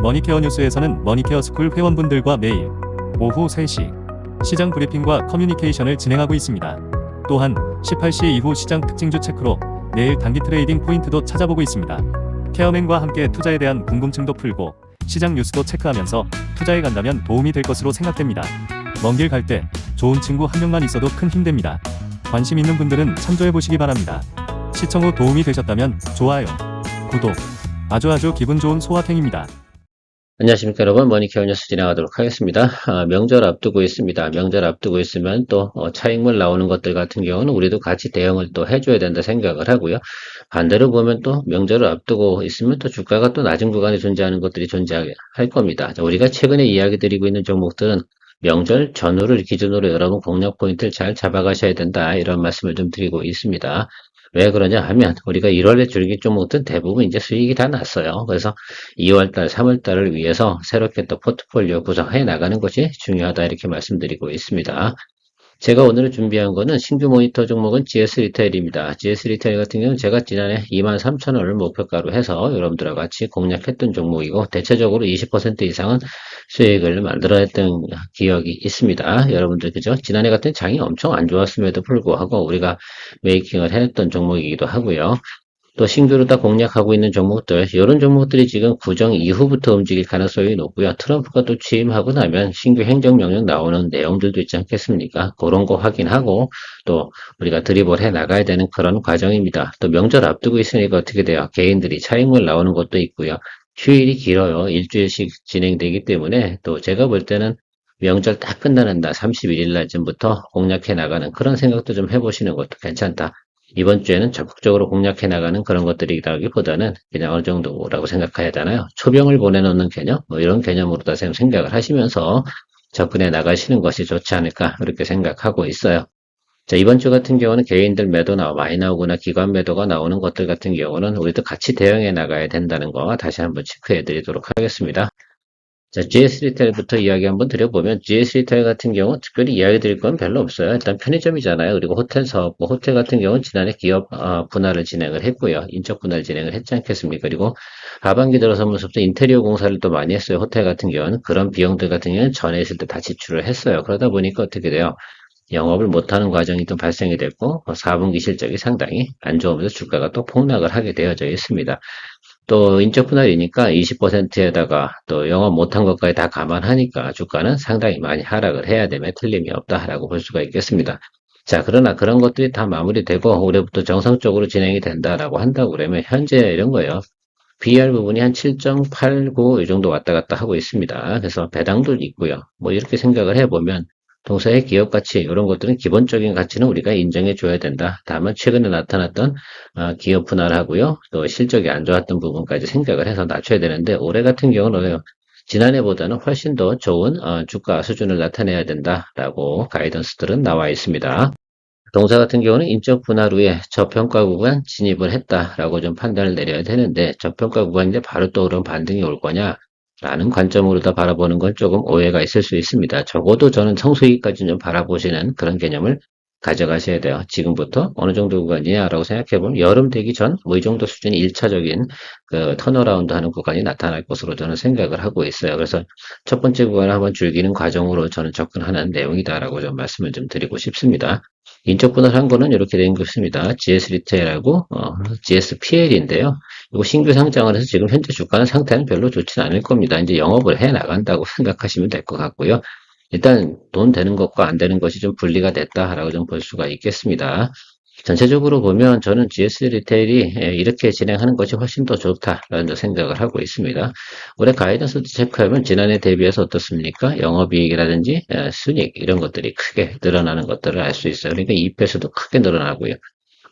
머니케어 뉴스에서는 머니케어 스쿨 회원분들과 매일 오후 3시 시장 브리핑과 커뮤니케이션을 진행하고 있습니다. 또한 18시 이후 시장 특징주 체크로 내일 단기 트레이딩 포인트도 찾아보고 있습니다. 케어맨과 함께 투자에 대한 궁금증도 풀고 시장 뉴스도 체크하면서 투자에 간다면 도움이 될 것으로 생각됩니다. 먼 길 갈 때 좋은 친구 한 명만 있어도 큰 힘 됩니다. 관심 있는 분들은 참조해 보시기 바랍니다. 시청 후 도움이 되셨다면 좋아요, 구독, 아주 기분 좋은 소확행입니다. 안녕하십니까 여러분, 머니케어 뉴스 진행하도록 하겠습니다. 명절 앞두고 있습니다. 명절 앞두고 있으면 또 차익물 나오는 것들 같은 경우는 우리도 같이 대응을 또 해줘야 된다 생각을 하고요. 반대로 보면 또 명절을 앞두고 있으면 또 주가가 또 낮은 구간에 존재하는 것들이 존재할 겁니다. 우리가 최근에 이야기 드리고 있는 종목들은 명절 전후를 기준으로 여러분 공략 포인트를 잘 잡아가셔야 된다, 이런 말씀을 좀 드리고 있습니다. 왜 그러냐 하면 우리가 1월에 줄기 종목들은 대부분 이제 수익이 다 났어요. 그래서 2월달, 3월달을 위해서 새롭게 또 포트폴리오 구성해 나가는 것이 중요하다, 이렇게 말씀드리고 있습니다. 제가 오늘 준비한 거는 신규 모니터 종목은 GS 리테일입니다. GS 리테일 같은 경우는 제가 지난해 23,000원을 목표가로 해서 여러분들과 같이 공략했던 종목이고, 대체적으로 20% 이상은 수익을 만들어냈던 기억이 있습니다. 여러분들 그죠? 지난해 같은 장이 엄청 안 좋았음에도 불구하고 우리가 메이킹을 해냈던 종목이기도 하고요. 또 신규로 다 공략하고 있는 종목들, 이런 종목들이 지금 구정 이후부터 움직일 가능성이 높고요. 트럼프가 또 취임하고 나면 신규 행정명령 나오는 내용들도 있지 않겠습니까? 그런 거 확인하고 또 우리가 드리블 해 나가야 되는 그런 과정입니다. 또 명절 앞두고 있으니까 어떻게 돼요? 개인들이 차익물 나오는 것도 있고요. 휴일이 길어요. 일주일씩 진행되기 때문에 또 제가 볼 때는 명절 딱 끝나는 날 31일 날쯤부터 공략해 나가는 그런 생각도 좀 해보시는 것도 괜찮다. 이번 주에는 적극적으로 공략해 나가는 그런 것들이라기보다는 그냥 어느 정도라고 생각해야 하잖아요. 초병을 보내놓는 개념, 뭐 이런 개념으로 다 생각을 하시면서 접근해 나가시는 것이 좋지 않을까, 그렇게 생각하고 있어요. 자, 이번 주 같은 경우는 개인들 매도 많이 나오거나 기관 매도가 나오는 것들 같은 경우는 우리도 같이 대응해 나가야 된다는 거 다시 한번 체크해 드리도록 하겠습니다. 자, GS 리테일부터 이야기 한번 드려보면, GS 리테일 같은 경우 특별히 이야기 드릴 건 별로 없어요. 일단 편의점이잖아요. 그리고 호텔 사업, 뭐 호텔 같은 경우는 지난해 기업 분할을 진행을 했고요. 인적 분할 진행을 했지 않겠습니까? 그리고 하반기 들어서면서부터 인테리어 공사를 또 많이 했어요. 호텔 같은 경우는 그런 비용들 같은 경우는 전에 있을 때 다 지출을 했어요. 그러다 보니까 어떻게 돼요? 영업을 못하는 과정이 또 발생이 됐고, 4분기 실적이 상당히 안 좋으면서 주가가 또 폭락을 하게 되어져 있습니다. 또 인적 분할이니까 20%에다가 또 영업 못한 것까지 다 감안하니까 주가는 상당히 많이 하락을 해야 됨에 틀림이 없다라고 볼 수가 있겠습니다. 자, 그러나 그런 것들이 다 마무리되고 올해부터 정상적으로 진행이 된다라고 한다고 그러면 현재 이런 거예요. BR 부분이 한 7.89 이 정도 왔다 갔다 하고 있습니다. 그래서 배당도 있고요. 뭐 이렇게 생각을 해보면 동사의 기업 가치, 이런 것들은 기본적인 가치는 우리가 인정해 줘야 된다. 다만 최근에 나타났던 기업 분할하고요, 또 실적이 안 좋았던 부분까지 생각을 해서 낮춰야 되는데, 올해 같은 경우는 지난해보다는 훨씬 더 좋은 주가 수준을 나타내야 된다라고 가이던스들은 나와 있습니다. 동사 같은 경우는 인적 분할 후에 저평가 구간 진입을 했다라고 좀 판단을 내려야 되는데, 저평가 구간인데 바로 또 그런 반등이 올 거냐? 라는 관점으로 다 바라보는 건 조금 오해가 있을 수 있습니다. 적어도 저는 성수기까지 좀 바라보시는 그런 개념을 가져가셔야 돼요. 지금부터 어느 정도 구간이냐라고 생각해보면 여름 되기 전 뭐 이 정도 수준이 1차적인 그 턴어라운드 하는 구간이 나타날 것으로 저는 생각을 하고 있어요. 그래서 첫 번째 구간을 한번 즐기는 과정으로 저는 접근하는 내용이다라고 좀 말씀을 좀 드리고 싶습니다. 인적 분할한 거는 이렇게 된 것입니다. GS 리테일하고 GSPL인데요. 이거 신규 상장을 해서 지금 현재 주가는 상태는 별로 좋지는 않을 겁니다. 이제 영업을 해 나간다고 생각하시면 될 것 같고요. 일단 돈 되는 것과 안 되는 것이 좀 분리가 됐다라고 좀 볼 수가 있겠습니다. 전체적으로 보면 저는 GS 리테일이 이렇게 진행하는 것이 훨씬 더 좋다라는 생각을 하고 있습니다. 올해 가이던스 체크하면 지난해 대비해서 어떻습니까? 영업이익이라든지 순이익 이런 것들이 크게 늘어나는 것들을 알 수 있어요. 그러니까 EPS도 크게 늘어나고요.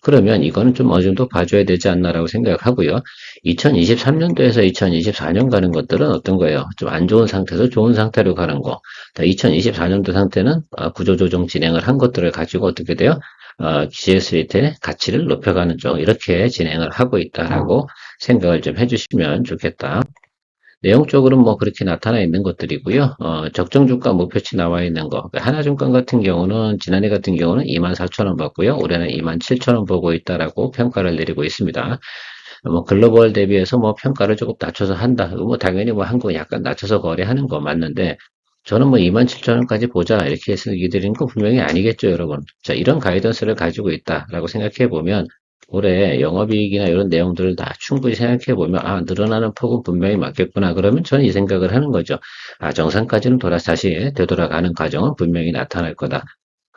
그러면 이거는 좀 어느 정도 봐줘야 되지 않나라고 생각을 하고요. 2023년도에서 2024년 가는 것들은 어떤 거예요? 좀 안 좋은 상태에서 좋은 상태로 가는 거. 2024년도 상태는 구조조정 진행을 한 것들을 가지고 어떻게 돼요? GS 리테일의 가치를 높여가는 쪽, 이렇게 진행을 하고 있다라고 생각을 좀 해주시면 좋겠다. 내용적으로는 뭐 그렇게 나타나 있는 것들이고요. 적정 주가 목표치 나와 있는 거. 하나증권 같은 경우는 지난해 같은 경우는 24,000원 받고요. 올해는 27,000원 보고 있다라고 평가를 내리고 있습니다. 뭐 글로벌 대비해서 뭐 평가를 조금 낮춰서 한다. 뭐 당연히 뭐 한국은 약간 낮춰서 거래하는 거 맞는데 저는 뭐 27,000원까지 보자 이렇게 해서 얘기드리는 거 분명히 아니겠죠, 여러분. 자, 이런 가이던스를 가지고 있다라고 생각해 보면 올해 영업이익이나 이런 내용들을 다 충분히 생각해 보면 아, 늘어나는 폭은 분명히 맞겠구나. 그러면 저는 이 생각을 하는 거죠. 아, 정상까지는 다시 되돌아가는 과정은 분명히 나타날 거다.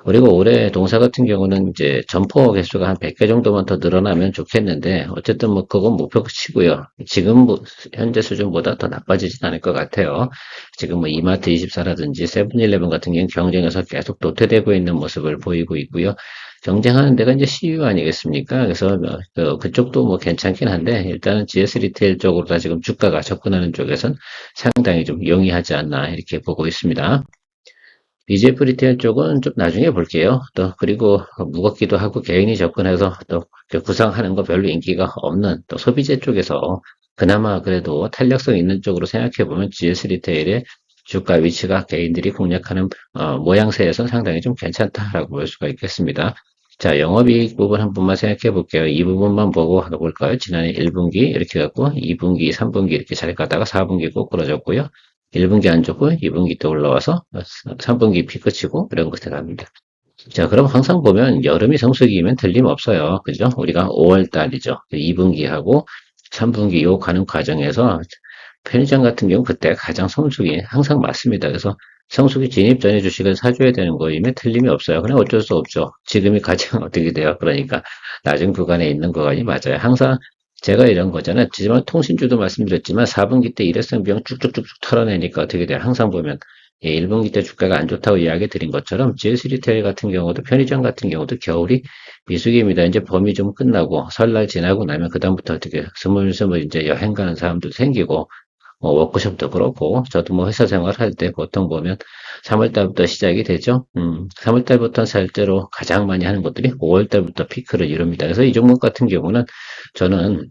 그리고 올해 동사 같은 경우는 이제 점포 개수가 한 100개 정도만 더 늘어나면 좋겠는데 어쨌든 뭐 그건 목표치고요. 지금 현재 수준보다 더 나빠지진 않을 것 같아요. 지금 뭐 이마트 24라든지 세븐일레븐 같은 경우는 경쟁에서 계속 도태되고 있는 모습을 보이고 있고요. 경쟁하는 데가 이제 CU 아니겠습니까? 그래서 그쪽도 뭐 괜찮긴 한데 일단은 GS 리테일 쪽으로 다 지금 주가가 접근하는 쪽에선 상당히 좀 용이하지 않나 이렇게 보고 있습니다. BJF 리테일 쪽은 좀 나중에 볼게요. 또 그리고 무겁기도 하고 개인이 접근해서 또 구상하는 거 별로 인기가 없는 또 소비재 쪽에서 그나마 그래도 탄력성 있는 쪽으로 생각해 보면 GS 리테일의 주가 위치가 개인들이 공략하는 모양새에서 상당히 좀 괜찮다라고 볼 수가 있겠습니다. 자, 영업이익 부분 한 번만 생각해 볼게요. 이 부분만 보고 볼까요? 지난해 1분기 이렇게 갖고 2분기, 3분기 이렇게 잘 가다가 4분기 꼬꾸라졌고요. 1분기 안 좋고 2분기 때 올라와서 3분기 피크 치고 이런 것들 합니다. 자, 그럼 항상 보면 여름이 성수기면 틀림없어요. 그죠? 우리가 5월 달이죠. 2분기하고 3분기 요 가는 과정에서 편의점 같은 경우 그때 가장 성수기 항상 맞습니다. 그래서 성수기 진입 전에 주식을 사줘야 되는 거임에 틀림이 없어요. 그냥 어쩔 수 없죠. 지금이 가장 어떻게 돼요? 그러니까 낮은 구간에 있는 구간이 맞아요. 항상 제가 이런 거잖아요. 하지만 통신주도 말씀드렸지만 4분기 때 일회성 비용 쭉쭉쭉쭉 털어내니까 어떻게 돼요? 항상 보면 1분기 때 주가가 안 좋다고 이야기 드린 것처럼 GS 리테일 같은 경우도 편의점 같은 경우도 겨울이 비수기입니다. 이제 봄이 좀 끝나고 설날 지나고 나면 그다음부터 어떻게 스물스물 이제 여행 가는 사람도 생기고 뭐 워크숍도 그렇고 저도 뭐 회사 생활할 때 보통 보면 3월 달부터 시작이 되죠. 3월 달부터 실제로 가장 많이 하는 것들이 5월 달부터 피크를 이룹니다. 그래서 이 종목 같은 경우는 저는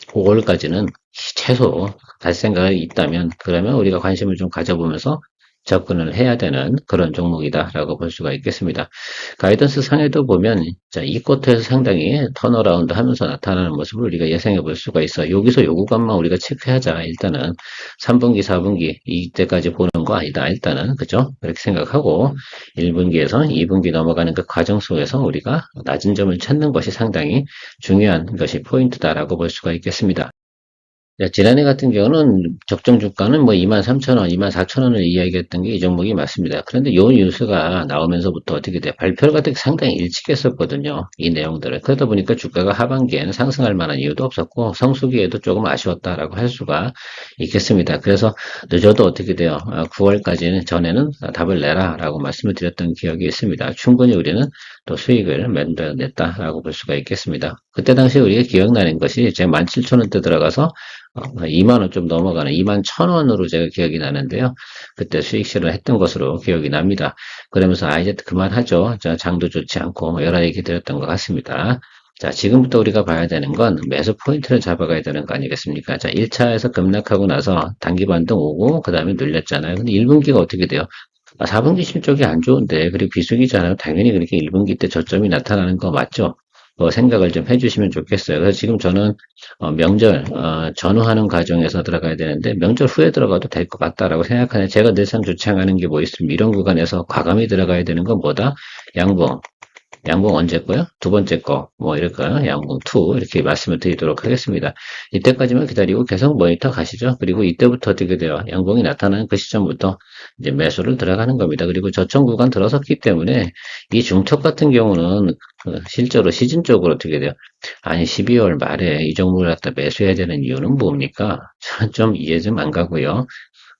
5월까지는 최소 갈 생각이 있다면 그러면 우리가 관심을 좀 가져보면서 접근을 해야 되는 그런 종목이다라고 볼 수가 있겠습니다. 가이던스 상에도 보면 자, 이 쿼터에서 상당히 턴어라운드 하면서 나타나는 모습을 우리가 예상해 볼 수가 있어요. 여기서 요 구간만 우리가 체크하자. 일단은 3분기, 4분기 이때까지 보는 거 아니다. 일단은 그죠? 그렇게 생각하고 1분기에서 2분기 넘어가는 그 과정 속에서 우리가 낮은 점을 찾는 것이 상당히 중요한 것이 포인트다라고 볼 수가 있겠습니다. 야, 지난해 같은 경우는 적정 주가는 뭐 23,000원, 24,000원을 이야기했던 게 이 종목이 맞습니다. 그런데 요 뉴스가 나오면서부터 어떻게 돼? 발표가 되게 상당히 일찍 했었거든요. 이 내용들을. 그러다 보니까 주가가 하반기에는 상승할 만한 이유도 없었고 성수기에도 조금 아쉬웠다라고 할 수가 있겠습니다. 그래서 늦어도 어떻게 돼요? 9월까지는 전에는 답을 내라라고 말씀을 드렸던 기억이 있습니다. 충분히 우리는 또 수익을 만들어냈다라고 볼 수가 있겠습니다. 그때 당시 우리가 기억나는 것이 제가 17,000원대 들어가서 2만 원 좀 넘어가는 2만 1,000원으로 제가 기억이 나는데요. 그때 수익 실현을 했던 것으로 기억이 납니다. 그러면서 이제 그만하죠. 장도 좋지 않고 뭐 여러 얘기 드렸던 것 같습니다. 자, 지금부터 우리가 봐야 되는 건 매수 포인트를 잡아가야 되는 거 아니겠습니까? 자, 1차에서 급락하고 나서 단기 반등 오고 그 다음에 눌렸잖아요. 근데 1분기가 어떻게 돼요? 4분기 실적이 안 좋은데 그리고 비수기잖아요. 당연히 그렇게 1분기 때 저점이 나타나는 거 맞죠? 생각을 좀 해주시면 좋겠어요. 그래서 지금 저는 명절 전후하는 과정에서 들어가야 되는데 명절 후에 들어가도 될 것 같다라고 생각하는 제가 늘상 주창하는 게 뭐 있습니까? 이런 구간에서 과감히 들어가야 되는 건 뭐다? 양봉. 양봉 언제 거요? 두 번째 거, 뭐 이럴까요? 양봉 2 이렇게 말씀을 드리도록 하겠습니다. 이때까지만 기다리고 계속 모니터 가시죠. 그리고 이때부터 어떻게 돼요? 양봉이 나타나는 그 시점부터 이제 매수를 들어가는 겁니다. 그리고 저점 구간 들어섰기 때문에 이 중첩 같은 경우는 실제로 시즌적으로 어떻게 돼요? 아니 12월 말에 이 종목을 갖다 매수해야 되는 이유는 뭡니까? 저는 좀 이해 좀 안 가고요.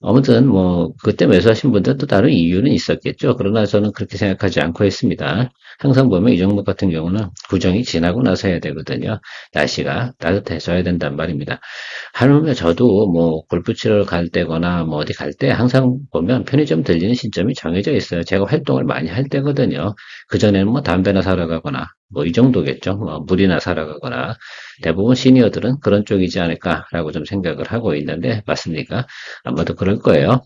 아무튼 뭐 그때 매수하신 분들도 다른 이유는 있었겠죠. 그러나 저는 그렇게 생각하지 않고 있습니다. 항상 보면 이 종목 같은 경우는 구정이 지나고 나서 해야 되거든요. 날씨가 따뜻해져야 된단 말입니다. 하물며 저도 뭐 골프 치러 갈 때거나 뭐 어디 갈 때 항상 보면 편의점 들리는 시점이 정해져 있어요. 제가 활동을 많이 할 때거든요. 그전에는 뭐 담배나 사러 가거나 뭐 이 정도겠죠. 뭐 물이나 사러 가거나 대부분 시니어들은 그런 쪽이지 않을까라고 좀 생각을 하고 있는데 맞습니까? 아마도 그럴 거예요.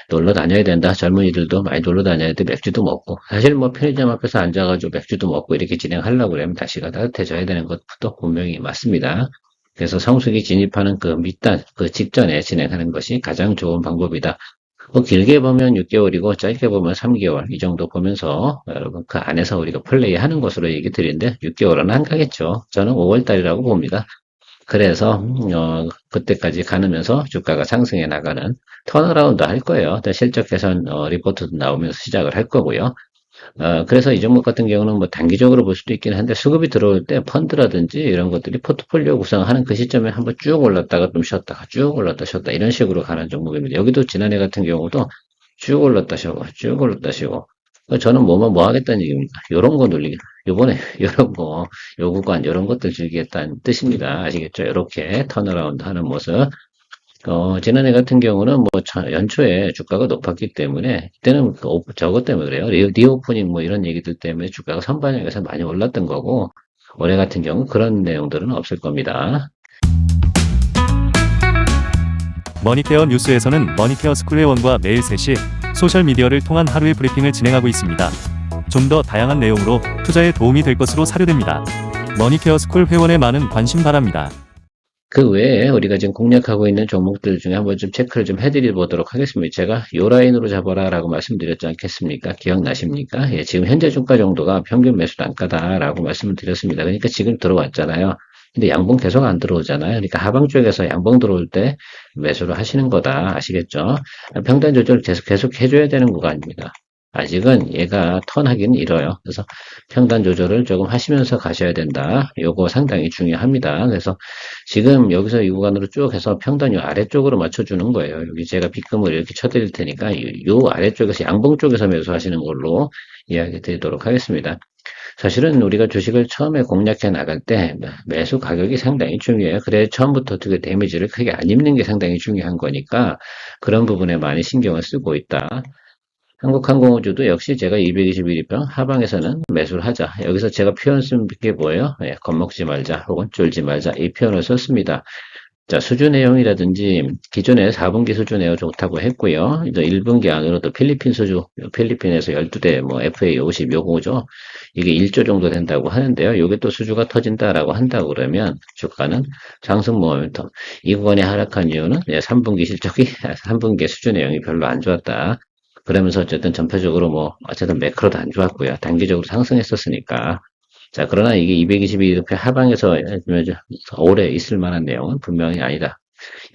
놀러 다녀야 된다. 젊은이들도 많이 놀러 다녀야 돼. 맥주도 먹고. 사실 뭐 편의점 앞에서 앉아가지고 맥주도 먹고 이렇게 진행하려고 그러면 날씨가 따뜻해져야 되는 것도 분명히 맞습니다. 그래서 성수기 진입하는 그 밑단, 그 직전에 진행하는 것이 가장 좋은 방법이다. 뭐 길게 보면 6개월이고 짧게 보면 3개월 이 정도 보면서 여러분 그 안에서 우리가 플레이하는 것으로 얘기 드리는데 6개월은 안 가겠죠. 저는 5월 달이라고 봅니다. 그래서 그때까지 가면서 주가가 상승해 나가는 턴어라운드 할 거예요. 실적 개선 리포트도 나오면서 시작을 할 거고요. 그래서 이 종목 같은 경우는 뭐 단기적으로 볼 수도 있긴 한데 수급이 들어올 때 펀드라든지 이런 것들이 포트폴리오 구성하는 그 시점에 한번 쭉 올랐다가 좀 쉬었다가 쭉 올랐다 쉬었다 이런 식으로 가는 종목입니다. 여기도 지난해 같은 경우도 쭉 올랐다 쉬고 쭉 올랐다 쉬고 저는 뭐 하겠다는 얘기입니다. 요런 거 눌리기 요번에 요런 거 요구간 요런 것들 즐기겠다는 뜻입니다. 아시겠죠? 이렇게 턴어라운드 하는 모습 지난해 같은 경우는 뭐 연초에 주가가 높았기 때문에 그때는 저것 때문에 그래요. 리오프닝 뭐 이런 얘기들 때문에 주가가 선반영해서 많이 올랐던 거고 올해 같은 경우 그런 내용들은 없을 겁니다. 머니케어 뉴스에서는 머니케어 스쿨 회원과 매일 3시 소셜미디어를 통한 하루의 브리핑을 진행하고 있습니다. 좀 더 다양한 내용으로 투자에 도움이 될 것으로 사료됩니다. 머니케어 스쿨 회원의 많은 관심 바랍니다. 그 외에 우리가 지금 공략하고 있는 종목들 중에 한번 좀 체크를 좀 해드려 보도록 하겠습니다. 제가 요 라인으로 잡아라 라고 말씀드렸지 않겠습니까? 기억나십니까? 예, 지금 현재 주가 정도가 평균 매수 단가다라고 말씀을 드렸습니다. 그러니까 지금 들어왔잖아요. 근데 양봉 계속 안 들어오잖아요. 그러니까 하방 쪽에서 양봉 들어올 때 매수를 하시는 거다. 아시겠죠? 평단 조절 계속 해줘야 되는 구간입니다. 아직은 얘가 턴하기는 이뤄요. 그래서 평단 조절을 조금 하시면서 가셔야 된다. 요거 상당히 중요합니다. 그래서 지금 여기서 이 구간으로 쭉 해서 평단 요 아래쪽으로 맞춰주는 거예요. 여기 제가 빗금을 이렇게 쳐드릴 테니까 요 아래쪽에서 양봉 쪽에서 매수하시는 걸로 이야기 드리도록 하겠습니다. 사실은 우리가 주식을 처음에 공략해 나갈 때 매수 가격이 상당히 중요해요. 그래 처음부터 어떻게 데미지를 크게 안 입는 게 상당히 중요한 거니까 그런 부분에 많이 신경을 쓰고 있다. 한국항공우주도 역시 제가 221일평 하방에서는 매수를 하자. 여기서 제가 표현 쓴 게 뭐예요? 예, 겁먹지 말자 혹은 쫄지 말자 이 표현을 썼습니다. 자, 수주 내용이라든지 기존에 4분기 수주 내용 좋다고 했고요. 이제 1분기 안으로도 필리핀 수주, 필리핀에서 12대 뭐 FA 50 요거죠. 이게 1조 정도 된다고 하는데요. 요게 또 수주가 터진다라고 한다고 그러면 주가는 상승 모멘텀. 이 구간에 하락한 이유는 3분기 실적이 3분기 수주 내용이 별로 안 좋았다. 그러면서 어쨌든 전체적으로 뭐 어쨌든 매크로도 안 좋았고요. 단기적으로 상승했었으니까. 자, 그러나 이게 222 하방에서 오래 있을 만한 내용은 분명히 아니다.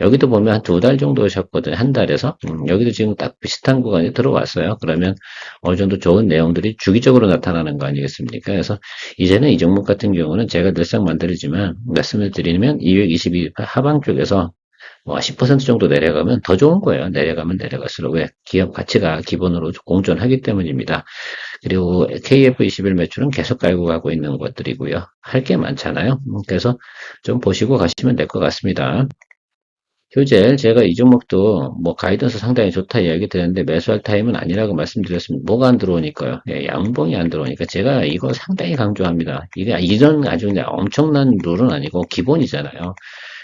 여기도 보면 한 2달 정도 오셨거든요. 한 달에서. 여기도 지금 딱 비슷한 구간이 들어왔어요. 그러면 어느 정도 좋은 내용들이 주기적으로 나타나는 거 아니겠습니까? 그래서 이제는 이 종목 같은 경우는 제가 늘상 만들지만 말씀을 드리면 222 하방 쪽에서 뭐 10% 정도 내려가면 더 좋은 거예요. 내려가면 내려갈수록 왜? 기업 가치가 기본으로 공존하기 때문입니다. 그리고 KF21 매출은 계속 깔고 가고 있는 것들이고요. 할 게 많잖아요. 그래서 좀 보시고 가시면 될 것 같습니다. 휴젤, 제가 이 종목도 뭐 가이던스 상당히 좋다 이야기 드렸는데 매수할 타임은 아니라고 말씀드렸습니다. 뭐가 안 들어오니까요? 예, 양봉이 안 들어오니까 제가 이거 상당히 강조합니다. 이게 이런 아주 그냥 엄청난 룰은 아니고 기본이잖아요.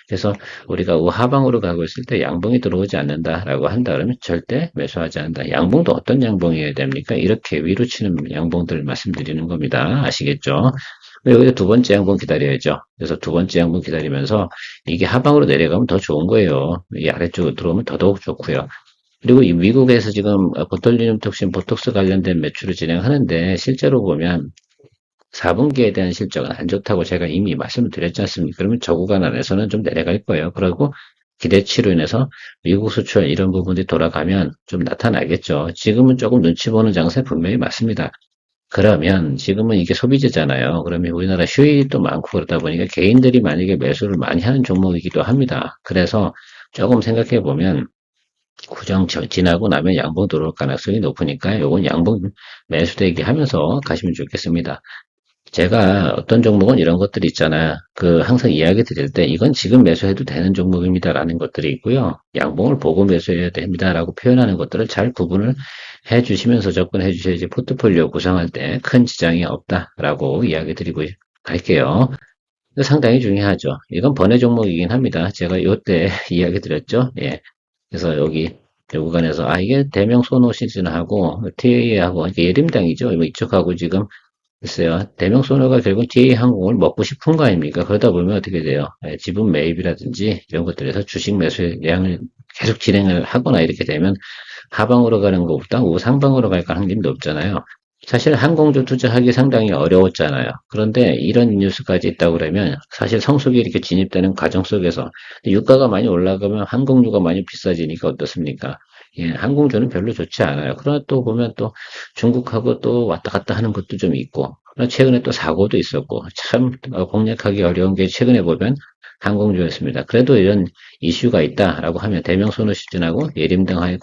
그래서 우리가 우하방으로 가고 있을 때 양봉이 들어오지 않는다라고 한다 그러면 절대 매수하지 않는다. 양봉도 어떤 양봉이어야 됩니까? 이렇게 위로 치는 양봉들 말씀드리는 겁니다. 아시겠죠? 여기서 두 번째 양봉 기다려야죠. 그래서 두 번째 양봉 기다리면서 이게 하방으로 내려가면 더 좋은 거예요. 이 아래쪽으로 들어오면 더더욱 좋고요. 그리고 이 미국에서 지금 보톨리눔 톡신 보톡스 관련된 매출을 진행하는데 실제로 보면 4분기에 대한 실적은 안 좋다고 제가 이미 말씀을 드렸지 않습니까? 그러면 저 구간 안에서는 좀 내려갈 거예요. 그리고 기대치로 인해서 미국 수출 이런 부분이 돌아가면 좀 나타나겠죠. 지금은 조금 눈치 보는 장세 분명히 맞습니다. 그러면 지금은 이게 소비재잖아요. 그러면 우리나라 휴일도 많고 그러다 보니까 개인들이 만약에 매수를 많이 하는 종목이기도 합니다. 그래서 조금 생각해 보면 구정 지나고 나면 양봉 들어올 가능성이 높으니까 요건 양봉 매수 대기하면서 가시면 좋겠습니다. 제가 어떤 종목은 이런 것들이 있잖아. 그 항상 이야기 드릴 때 이건 지금 매수해도 되는 종목입니다라는 것들이 있고요. 양봉을 보고 매수해야 됩니다라고 표현하는 것들을 잘 구분을 해 주시면서 접근해 주셔야지 포트폴리오 구성할 때 큰 지장이 없다라고 이야기 드리고 갈게요. 상당히 중요하죠. 이건 번외 종목이긴 합니다. 제가 요때 이야기 드렸죠. 예. 그래서 여기 요 구간에서 이게 대명 소노 시즌하고 TA하고 예림당이죠. 이쪽하고 지금 글쎄요. 대명소노가 결국 DA항공을 먹고 싶은 거 아닙니까? 그러다 보면 어떻게 돼요? 지분 매입이라든지 이런 것들에서 주식 매수량을 계속 진행을 하거나 이렇게 되면 하방으로 가는 것보다 우상방으로 갈 가능성이 높잖아요. 사실 항공주 투자하기 상당히 어려웠잖아요. 그런데 이런 뉴스까지 있다고 그러면 사실 성수기 이렇게 진입되는 과정 속에서 유가가 많이 올라가면 항공주가 많이 비싸지니까 어떻습니까? 예, 항공주는 별로 좋지 않아요. 그러나 또 보면 또 중국하고 또 왔다 갔다 하는 것도 좀 있고, 그러나 최근에 또 사고도 있었고, 참 공략하기 어려운 게 최근에 보면 항공주였습니다. 그래도 이런 이슈가 있다라고 하면 대명소노 시즌하고 예림 등의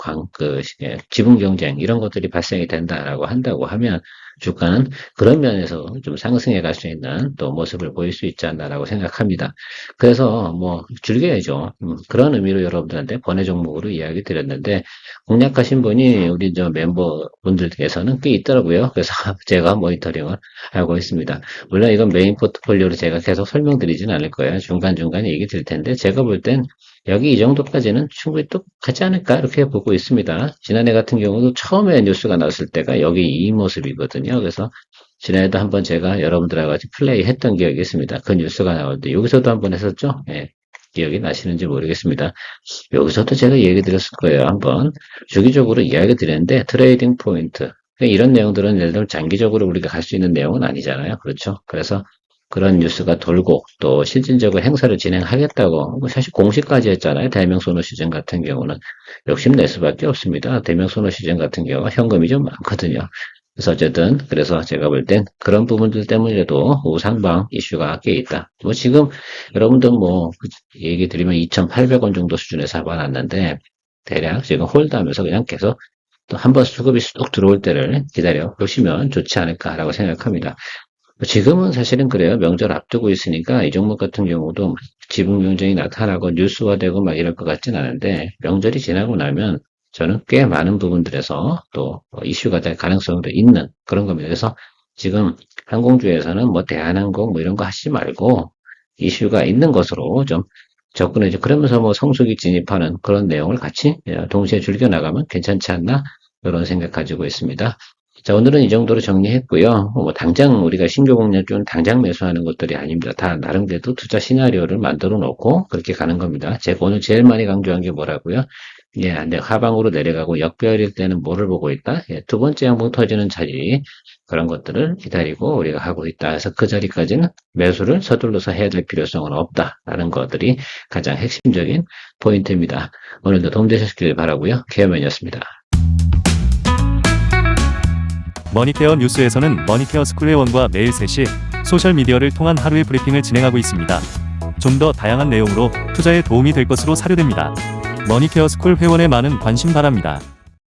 지분 경쟁 이런 것들이 발생이 된다라고 한다고 하면 주가는 그런 면에서 좀 상승해 갈 수 있는 또 모습을 보일 수 있지 않나라고 생각합니다. 그래서 뭐 즐겨야죠. 그런 의미로 여러분들한테 번외 종목으로 이야기 드렸는데 공략하신 분이 우리 저 멤버분들께서는 꽤 있더라고요. 그래서 제가 모니터링을 하고 있습니다. 물론 이건 메인 포트폴리오로 제가 계속 설명드리진 않을 거예요. 중간중간 얘기 드릴 텐데 제가 볼 땐 여기 이 정도까지는 충분히 똑같지 않을까 이렇게 보고 있습니다. 지난해 같은 경우도 처음에 뉴스가 나왔을 때가 여기 이 모습이거든요. 그래서 지난해도 한번 제가 여러분들하고 같이 플레이 했던 기억이 있습니다. 그 뉴스가 나올 때 여기서도 한번 했었죠. 예, 기억이 나시는지 모르겠습니다. 여기서도 제가 얘기 드렸을 거예요. 한번 주기적으로 이야기 드렸는데 트레이딩 포인트 이런 내용들은 예를 들면 장기적으로 우리가 갈 수 있는 내용은 아니잖아요. 그렇죠? 그래서 그런 뉴스가 돌고 또 실질적으로 행사를 진행하겠다고 사실 공시까지 했잖아요. 대명소노 시즌 같은 경우는 욕심낼 수밖에 없습니다. 대명소노 시즌 같은 경우가 현금이 좀 많거든요. 그래서 어쨌든 그래서 제가 볼 땐 그런 부분들 때문에도 우상방 이슈가 꽤 있다. 뭐 지금 여러분들 뭐 얘기 드리면 2,800원 정도 수준에서 잡아놨는데 대략 지금 홀드하면서 그냥 계속 또 한 번 수급이 쑥 들어올 때를 기다려 보시면 좋지 않을까라고 생각합니다. 지금은 사실은 그래요. 명절 앞두고 있으니까 이 종목 같은 경우도 지분 경쟁이 나타나고 뉴스화되고 막 이럴 것 같진 않은데 명절이 지나고 나면 저는 꽤 많은 부분들에서 또 이슈가 될 가능성도 있는 그런 겁니다. 그래서 지금 항공주에서는 뭐 대한항공 뭐 이런 거 하지 말고 이슈가 있는 것으로 좀 접근해죠. 그러면서 뭐 성수기 진입하는 그런 내용을 같이 동시에 즐겨 나가면 괜찮지 않나 이런 생각 가지고 있습니다. 자, 오늘은 이 정도로 정리했고요. 뭐 당장 우리가 신규 공략 중 당장 매수하는 것들이 아닙니다. 다 나름대로 투자 시나리오를 만들어 놓고 그렇게 가는 겁니다. 제가 오늘 제일 많이 강조한 게 뭐라고요? 예, 하방으로 내려가고 역배열일 때는 뭐를 보고 있다? 예, 두 번째 양봉 터지는 자리 그런 것들을 기다리고 우리가 하고 있다. 그래서 그 자리까지는 매수를 서둘러서 해야 될 필요성은 없다라는 것들이 가장 핵심적인 포인트입니다. 오늘도 도움되셨길 바라고요. 케어맨이었습니다. 머니케어 뉴스에서는 머니케어 스쿨 회원과 매일 3시 소셜미디어를 통한 하루의 브리핑을 진행하고 있습니다. 좀 더 다양한 내용으로 투자에 도움이 될 것으로 사료됩니다. 머니케어 스쿨 회원의 많은 관심 바랍니다.